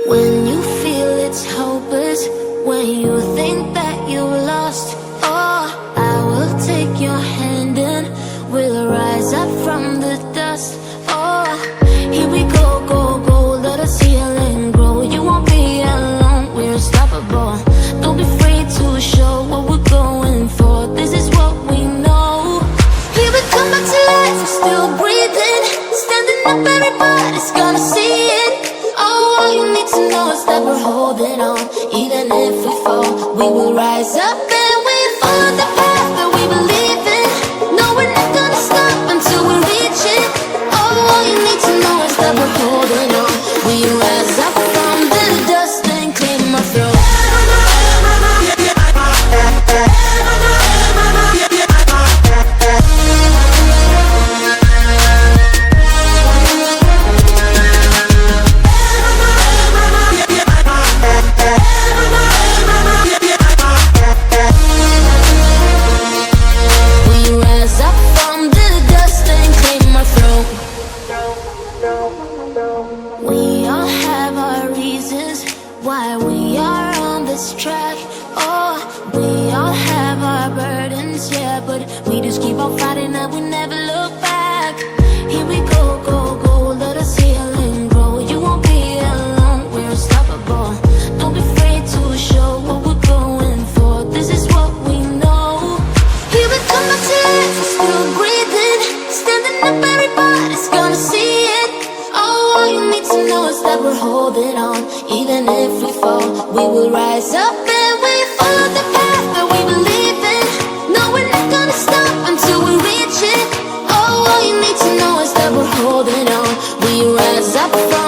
When you feel it's hopeless, when you think that you lost, oh, I will take your hand and we'll rise up from the dust. Oh, here we go, go, go, let us heal and grow. You won't be alone, we're unstoppable. Don't be afraid to show what we're going for. This is what we know. Here we come back to life, we're still breathing. Standing up, everybody's gonna see it. Oh, all you need to know is that we're holding on. Even if we fall, we will rise up and we follow the path that we believe in. No, we're not gonna stop until we reach it. Oh, all you need to know is that we're holding on. We rise up from the dust and clear my throat. We all have our reasons why we are on this track. Oh, we all have our burdens, yeah, but we just keep on fighting and we never look back. Here we go, go, go, let us heal and grow. You won't be alone, we're unstoppable. Don't be afraid to show what we're going for. This is what we know. Here we come back to life, we're still breathing. Standing up, everybody's gonna see it. All you need to know is that we're holding on. Even if we fall, we will rise up and we follow the path that we believe in. No, we're not gonna stop until we reach it. Oh, all you need to know is that we're holding on. We rise up from